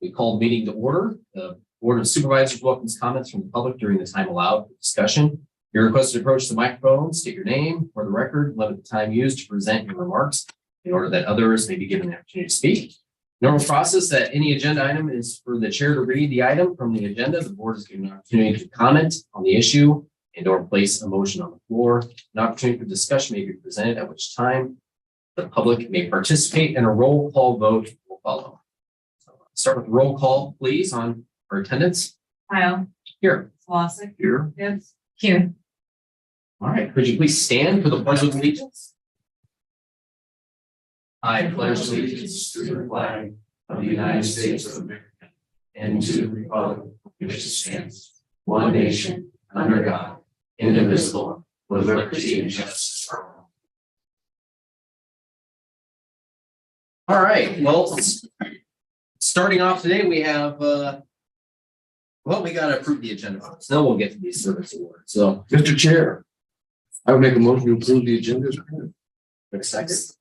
We call meeting to order. The Board of Supervisors welcomes comments from the public during the time allowed for discussion. You're requested to approach the microphone, state your name for the record, limit the time used to present your remarks in order that others may be given the opportunity to speak. Normal process that any agenda item is for the chair to read the item from the agenda. The board is given an opportunity to comment on the issue and or place a motion on the floor. An opportunity for discussion may be presented, at which time the public may participate, and a roll call vote will follow. So start with roll call, please, on our attendance. Kyle. Here. Slosik. Here. Yes. Here. All right. Could you please stand for the pledge of allegiance? I pledge allegiance to the flag of the United States of America and to the republic which stands one nation under God, indivisible, with liberty and justice for all. All right. Well, starting off today, we have we got to approve the agenda. Then we'll get to these service awards. So, Mr. Chair, I would make a motion to approve the agenda.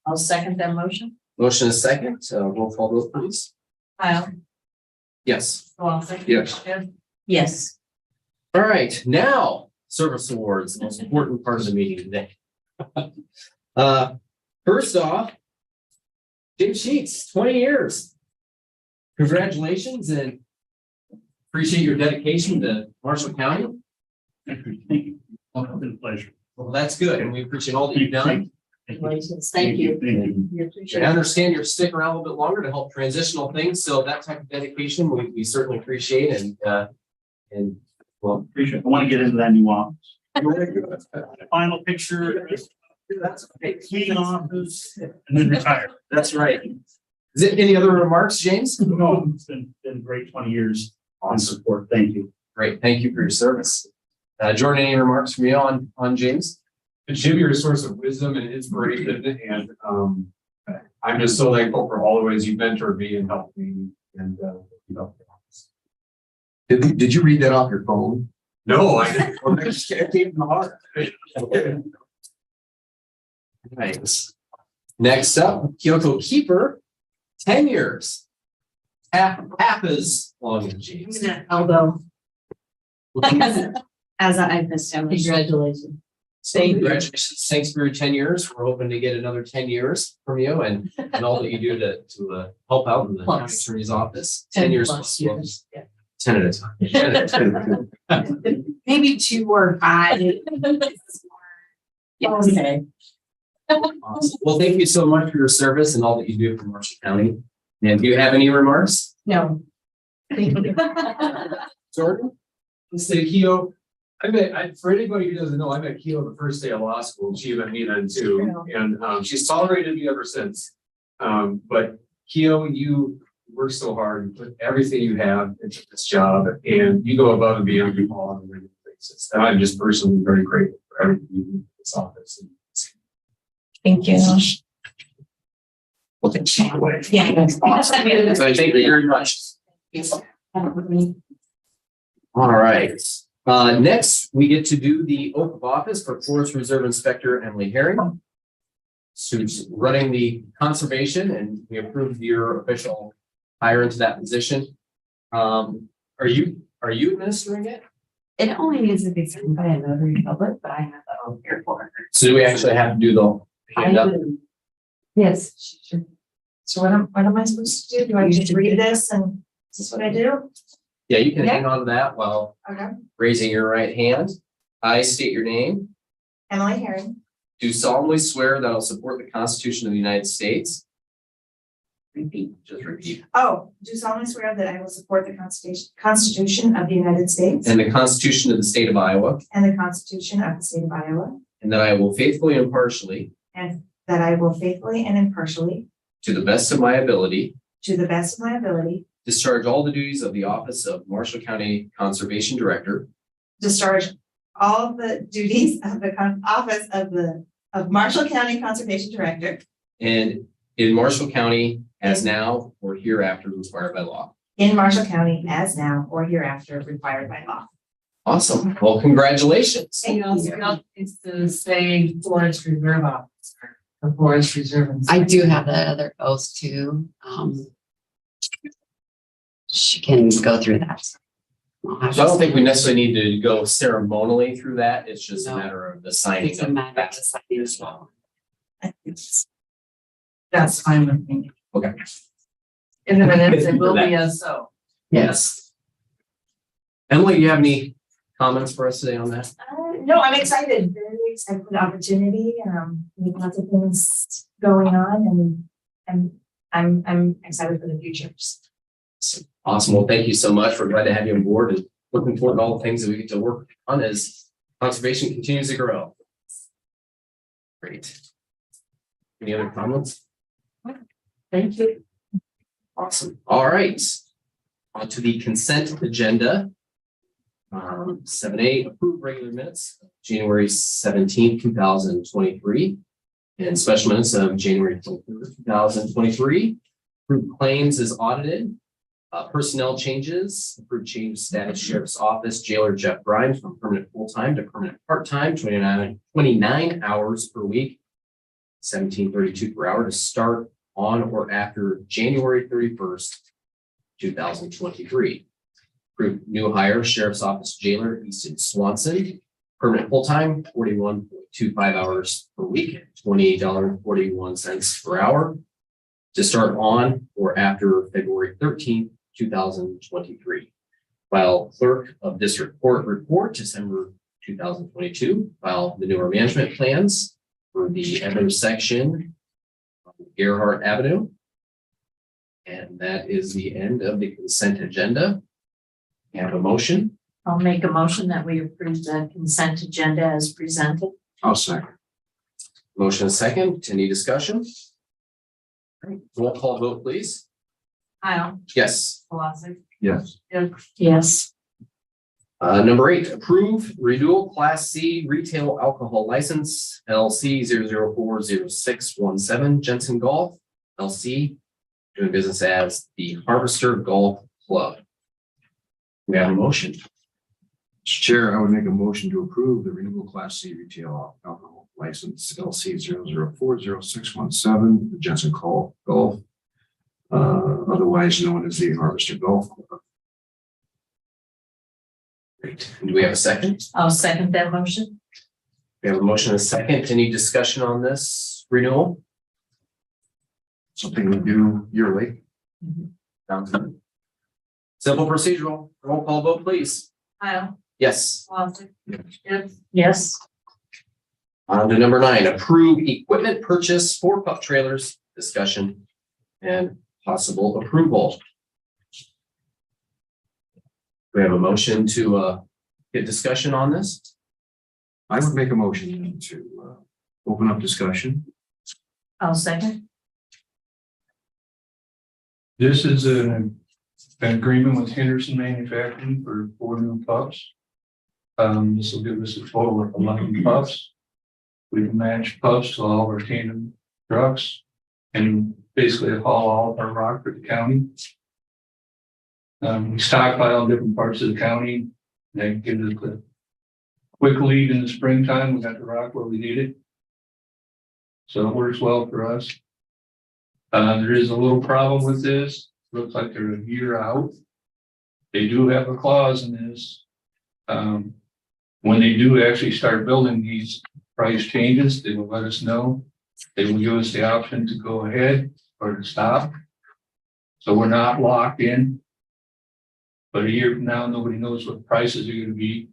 I'll second that motion. Motion is second. So roll call vote, please. Kyle. Yes. Slosik. Yes. Yes. All right. Now, service awards, the most important part of the meeting today. First off, Jim Sheets, 20 years. Congratulations and appreciate your dedication to Marshall County. Thank you. It's been a pleasure. Well, that's good. And we appreciate all that you've done. Congratulations. Thank you. We appreciate I it. understand you're sticking around a little bit longer to help transitional things. So that type of dedication, we certainly appreciate and well, Appreciate it. I want to get into that new office. Final picture, that's okay. clean office, and then retire. That's right. Is it any other remarks, James? No, it's been great 20 years on support. Thank you. Great. Thank you for your service. Jordan, any remarks from you on James? Jim, you're a source of wisdom and inspiration, and I'm just so thankful for all the ways you mentored me and helped me. And Did you read that off your phone? no, I didn't. Well, I just can't keep in the heart. Nice. Next up, Kyoko Keeper, 10 years. Half as long as James. Elbow. As I established. Congratulations. So congratulations. Thanks for your 10 years. We're hoping to get another 10 years from you and all that you do to help out in the county attorney's office. 10 years plus. years. Yeah. 10 at a time. 10 at a time. Maybe 2 or 5. Yes. Okay. Awesome. Well, thank you so much for your service and all that you do for Marshall County. And do you have any remarks? No. Thank you. Jordan? Let's say Keo. For anybody who doesn't know, I met Keo the first day of law school. She met me then too, and she's tolerated me ever since. But Keo, you work so hard, you put everything you have into this job, and you go above and beyond people on a regular basis. And I'm just personally very grateful for everything you do in this office. Thank you. Well, thank you. Yeah. So thank you very much. All right. Next, we get to do the oath of office for Forest Reserve Inspector Emily Herring. Who's running the conservation, and we approved your official hire into that position. Are you administering it? It only needs to be signed by a notary public, but I have that on here for her. So do we actually have to do the hand up? Yes, sure. So what am I supposed to do? Do I just read this and is this what I do? Yeah, you can Yeah. hang on to that while Okay. raising your right hand. I state your name. Emily Herring. Do solemnly swear that I'll support the Constitution of the United States. Repeat, just repeat. Oh, do solemnly swear that I will support the Constitution of the United States And the Constitution of the State of Iowa. and the Constitution of the State of Iowa, And that I will faithfully and impartially, and that I will faithfully and impartially, to the best of my ability, to the best of my ability, discharge all the duties of the office of Marshall County Conservation Director discharge all the duties of the office of Marshall County Conservation Director and in Marshall County as now or hereafter required by law. in Marshall County as now or hereafter required by law. Awesome. Well, congratulations. Thank you. It's to say Forest Reserve Officer, the Forest Reserve. I do have that other oath too. she can go through that. So I don't think we necessarily need to go ceremonially through that. It's just a No. matter of the signing. It's a of matter that. of deciding as well. That's fine with me. Okay. In the minutes, Thank it you for will that. be as so. Yes. Emily, you have any comments for us today on that? No, I'm excited, very excited for the opportunity, we have lots of things going on and I'm excited for the future. Awesome. Well, thank you so much. We're glad to have you on board and looking forward to all the things that we get to work on as conservation continues to grow. Great. Any other comments? Thank you. Awesome. All right. On to the consent agenda. 7A, approve regular minutes, of January 17th, 2023. And special minutes of January 23rd, 2023. Approved claims as audited. Personnel changes, approved change of status, sheriff's office, jailer Jeff Grimes from permanent full-time to permanent part-time, 29 hours per week, 17.32 per hour to start on or after January 31st, 2023. Approved new hire, sheriff's office jailer Easton Swanson, permanent full-time, 41.25 hours per week, $28.41 per hour to start on or after February 13th, 2023. File clerk of district court report, December 2022. File manure management plans for the intersection of Gerhart Avenue. And that is the end of the consent agenda. We have a motion. I'll make a motion that we approve the consent agenda as presented. I'll second. Motion is second. Any discussion? Roll call vote, please. Kyle, Yes. Colossus, Yes. Yes. Number 8, approve renewal Class C retail alcohol license LC 0040617 Jensen Golf LC, doing business as the Harvester Golf Club. We have a motion. Mr. Chair, I would make a motion to approve the renewable Class C retail alcohol license LC 0040617, the Jensen Golf, otherwise known as the Harvester Golf Club. Great. Do we have a second? I'll second that motion. We have a motion and a second. Any discussion on this renewal? Something we do yearly. Sounds good. Simple procedural. Roll call vote, please. Kyle, Yes. Colossus, Gibbs, Yes. On to number 9, approve equipment purchase for pup trailers, discussion and possible approval. We have a motion to get discussion on this. I would make a motion to open up discussion. I'll second. This is an agreement with Henderson Manufacturing for 4 new pups. This will give us a total of 11 pups. We can match pups to all of our tandem trucks and basically haul all of our rock for the county. We stockpile in different parts of the county. That gives us a quick lead in the springtime. We got the rock where we need it. So it works well for us. There is a little problem with this. Looks like they're a year out. They do have a clause in this. When they do actually start building these price changes, they will let us know. They will give us the option to go ahead or to stop. So we're not locked in. But a year from now, nobody knows what prices are going to be.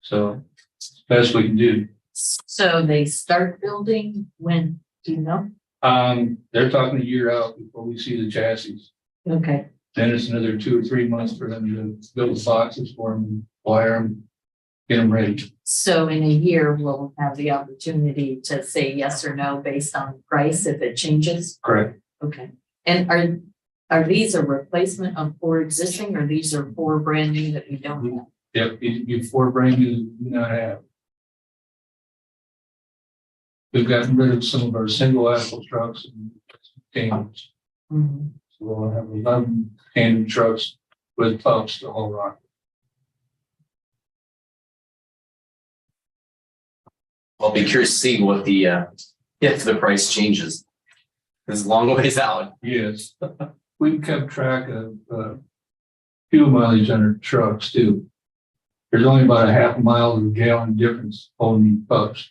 So it's the best we can do. So they start building when, do you know? They're talking a year out before we see the chassis. Okay. Then it's another 2 or 3 months for them to build the boxes for them, wire them, get them ready. So in a year, we'll have the opportunity to say yes or no based on price if it changes? Correct. Okay. And are these a replacement of 4 existing or these are 4 brand new that we don't have? Yep, before brand new, do not have. We've gotten rid of some of our single axle trucks and tandems. Mhm. So we'll have 11 tandem trucks with pumps to haul rock. I'll be curious to see what the if the price changes. It's a long ways out. Yes. we've kept track of, fuel mileage on our trucks too. There's only about a half a mile to a gallon difference on these pups.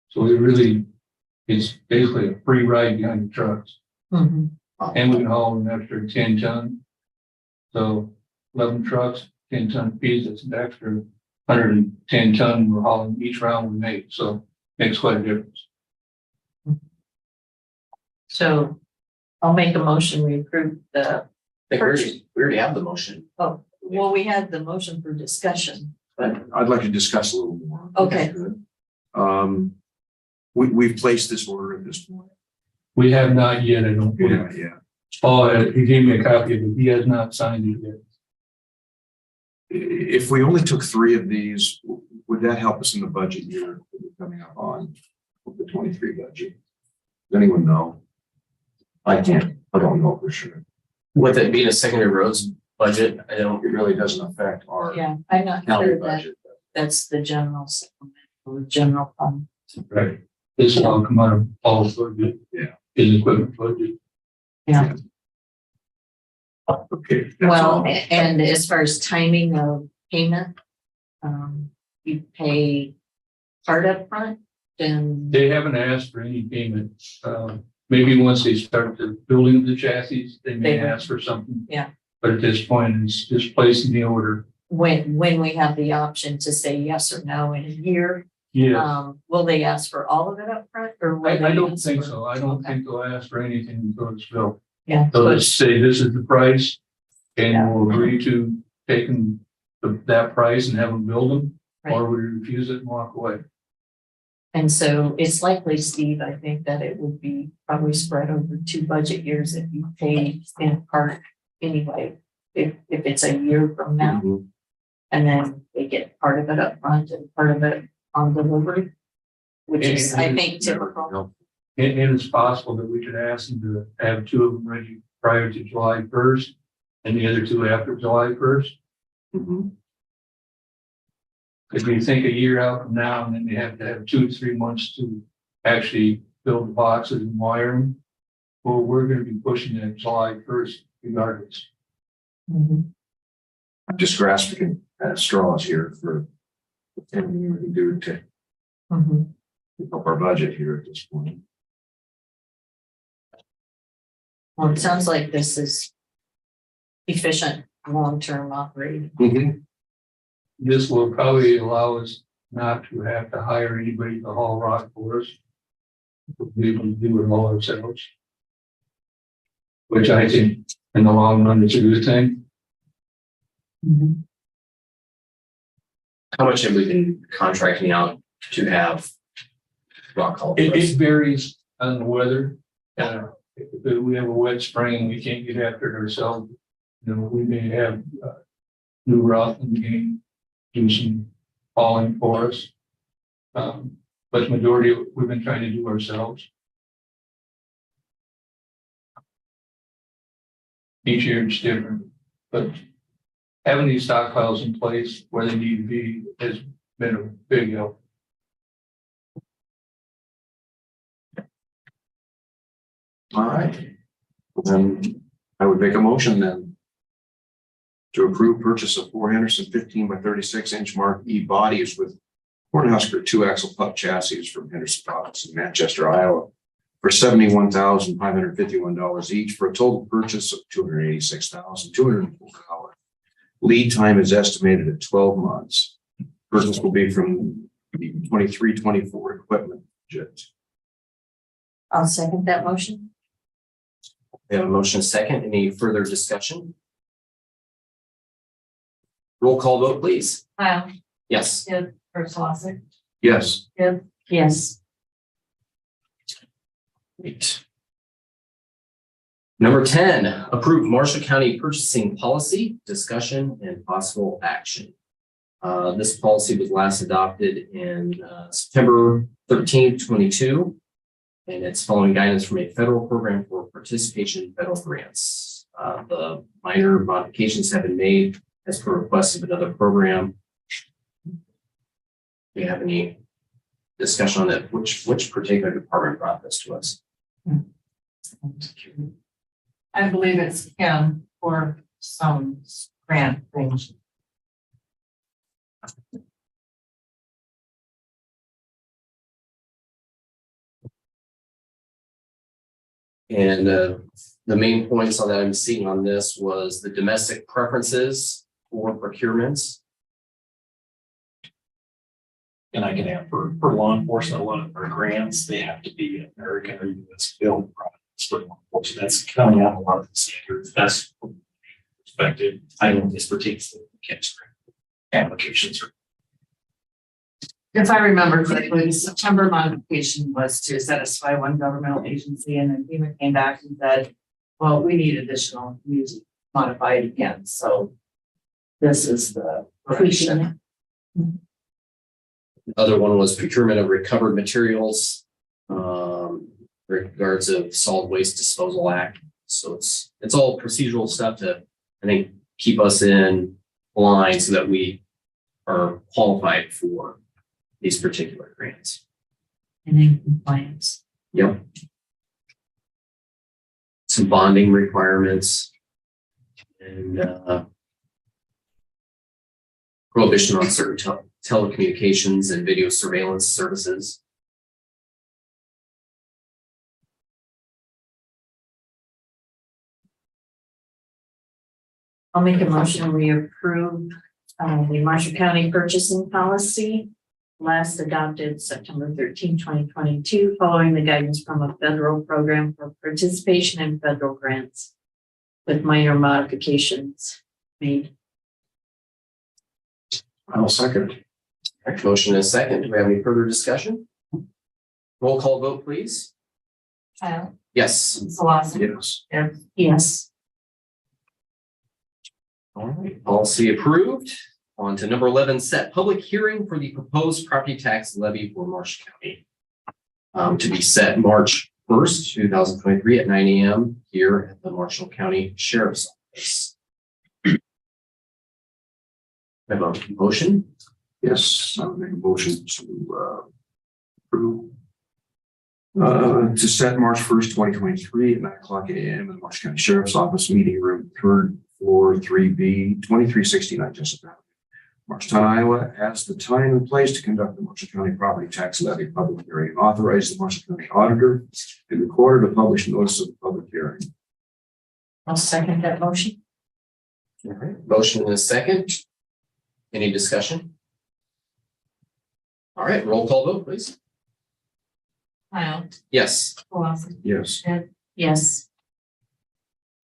So it really, it's basically a free ride behind the trucks. Mhm. And we can haul an extra 10 ton. So 11 trucks, 10-ton piece, that's an extra 110 ton we're hauling each round we make. So makes quite a difference. So I'll make a motion, we approve the, I think we already have the motion. oh, well, we had the motion for discussion, but, I'd like to discuss a little more. okay. We've placed this order at this point. We have not yet, I don't believe. Yeah. Paul, he gave me a copy of it. He has not signed it yet. If we only took 3 of these, would that help us in the budget year that we're coming up on the 23 budget? Does anyone know? I can't. I don't know for sure. With it being a secondary roads budget, I don't, It really doesn't affect our Yeah, I'm not county sure that budget. that's the general supplement or general fund. Right. This will all come out of Paul's budget. Yeah. His equipment budget. Yeah. Okay. that's Well, all. and as far as timing of payment, you pay part up front, then, They haven't asked for any payment. Maybe once they start the building of the chassis, they may They will. ask for something. Yeah. But at this point, it's just placing the order. when we have the option to say yes or no in a year, Yeah, will they ask for all of it up front, or will I they don't ask think for- so. I don't Okay. think they'll ask for anything until it's built. Yeah, So let's say this is the price and Yeah. we'll agree to taking that price and have them build them, Right. or we refuse it and walk away. and so it's likely, Steve, I think that it would be probably spread over 2 budget years if you pay in part anyway, if it's a year from now. Mhm. And then they get part of it up front and part of it on delivery, which is, I think, typical. And it's possible that we could ask them to have 2 of them ready prior to July 1st and the other 2 after July 1st. Mhm. If you think a year out from now, and then they have to have 2 to 3 months to actually build the boxes and wire them. Well, we're gonna be pushing that July 1st regardless. Mhm. I'm just grasping at straws here for anything we can do to Mhm. help our budget here at this point. Well, it sounds like this is efficient, long-term operating. This will probably allow us not to have to hire anybody to haul rock for us. We'll be able to do it all ourselves. Which I think in the long run is a good thing. Mhm. how much have we been contracting out to have rock haul? for us? It varies on the weather. If we have a wet spring, we can't get after it ourselves. You know, we may have new route in the game, do some hauling for us. But the majority we've been trying to do ourselves. Each year it's different, but having these stockpiles in place where they need to be has been a big help. All right. Then I would make a motion then to approve purchase of 4 Henderson 15 by 36 inch Mark E bodies with Cornhusker 2-axle pup chassis from Henderson Products in Manchester, Iowa for $71,551 each for a total purchase of $286,204. Lead time is estimated at 12 months. Purchase will be from the 23-24 equipment budget. I'll second that motion. We have a motion and a second. Any further discussion? Roll call vote, please. Kyle, Yes. Sid, Ursula, Yes. Yes. Great. Number 10, approve Marshall County purchasing policy, discussion and possible action. This policy was last adopted in September 13th, 22. And it's following guidance from a federal program for participation in federal grants. The minor modifications have been made as per request of another program. Do you have any discussion on that? Which particular department brought this to us? I believe it's Kim for some grant things. And the main points on that I'm seeing on this was the domestic preferences for procurements. And I can add for law enforcement, a lot of our grants, they have to be American or US built products for law enforcement. That's coming out a lot of the standards. That's perspective. I know this pertains to chemistry applications. If I remember correctly, the September modification was to satisfy one governmental agency, and then FEMA came back and said, well, we need additional, we modify it again, so this is the correction. The other one was procurement of recovered materials, regards of Solid Waste Disposal Act. So it's all procedural stuff to, I think, keep us in line so that we are qualified for these particular grants. And in compliance. Yep. Some bonding requirements and prohibition on certain telecommunications and video surveillance services. I'll make a motion, we approve the Marshall County purchasing policy last adopted September 13, 2022, following the guidance from a federal program for participation in federal grants with minor modifications made. I'll second. Motion is second. Do we have any further discussion? Roll call vote, please. Kyle, Yes. Solosik, Yes. Yes. All right, policy approved. On to number 11, set public hearing for the proposed property tax levy for Marshall County. To be set March 1st, 2023 at 9 a.m. here at the Marshall County Sheriff's Office. Have a motion? Yes, I'll make a motion to approve. To set March 1st, 2023 at 9 o'clock a.m. in the Marshall County Sheriff's Office Meeting Room, 3rd floor, 3B, 2369 Jessup Avenue, Marshalltown, Iowa, as the time and place to conduct the Marshall County property tax levy public hearing, and authorize the Marshall County auditor and recorder to publish notice of the public hearing. I'll second that motion. All right, motion is second. Any discussion? All right, roll call vote, please. Kyle, Yes. Solosik, Yes. Yes.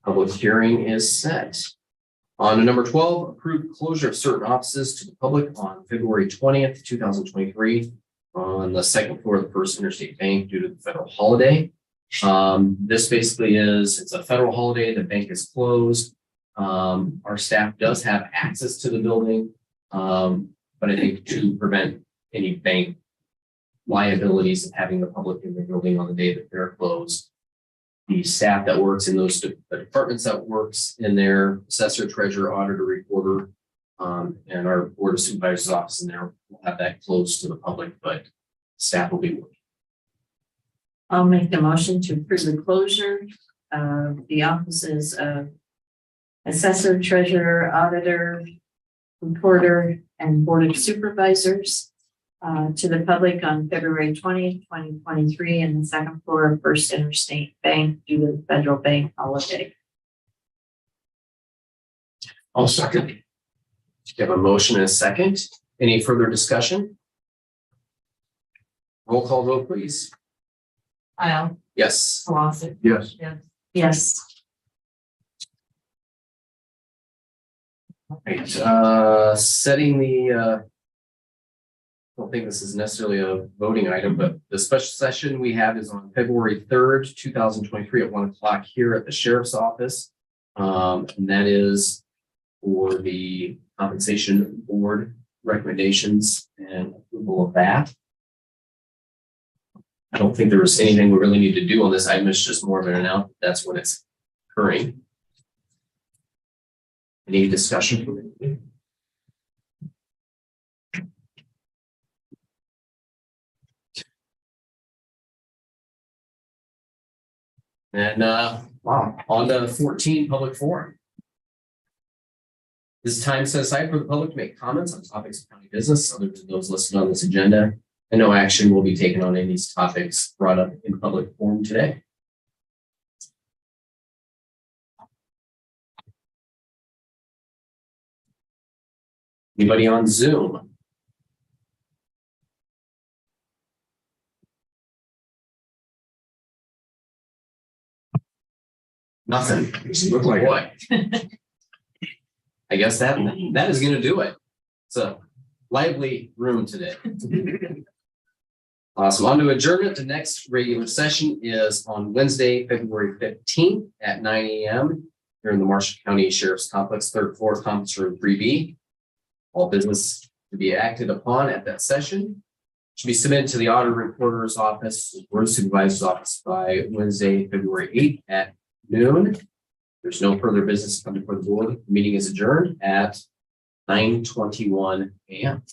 Public hearing is set. On to number 12, approved closure of certain offices to the public on February 20th, 2023 on the second floor of the First Interstate Bank due to the federal holiday. This basically is, it's a federal holiday, the bank is closed. Our staff does have access to the building, but I think to prevent any bank liabilities of having the public in the building on the day that they're closed, the staff that works in those the departments that works in their assessor, treasurer, auditor, recorder, and our board of supervisors office in there will have that closed to the public, but staff will be working. I'll make the motion to approve the closure of the offices of assessor, treasurer, auditor, reporter, and board of supervisors to the public on February 20th, 2023 in the second floor of First Interstate Bank due to the federal bank holiday. I'll second. You have a motion and a second. Any further discussion? Roll call vote, please. Kyle, Yes. Solosik, Yes. Yes. Right, setting the, I don't think this is necessarily a voting item, but the special session we have is on February 3rd, 2023 at 1 o'clock here at the Sheriff's Office. And that is for the compensation board recommendations and approval of that. I don't think there was anything we really need to do on this item. It's just more of an announcement. That's when it's occurring. Any discussion from anybody? And wow, on to 14, public forum. This is time set aside for the public to make comments on topics of county business other than those listed on this agenda. And no action will be taken on any of these topics brought up in public forum today. Anybody on Zoom? Nothing. Look like it. Boy. I guess that is gonna do it. It's a lively room today. Awesome. On to adjournment. The next regular session is on Wednesday, February 15th at 9 a.m. here in the Marshall County Sheriff's Complex, 3rd floor, conference room 3B. All business to be acted upon at that session should be submitted to the auditor recorder's office or supervisor's office by Wednesday, February 8th at noon. There's no further business coming before the board. The meeting is adjourned at 9:21 a.m.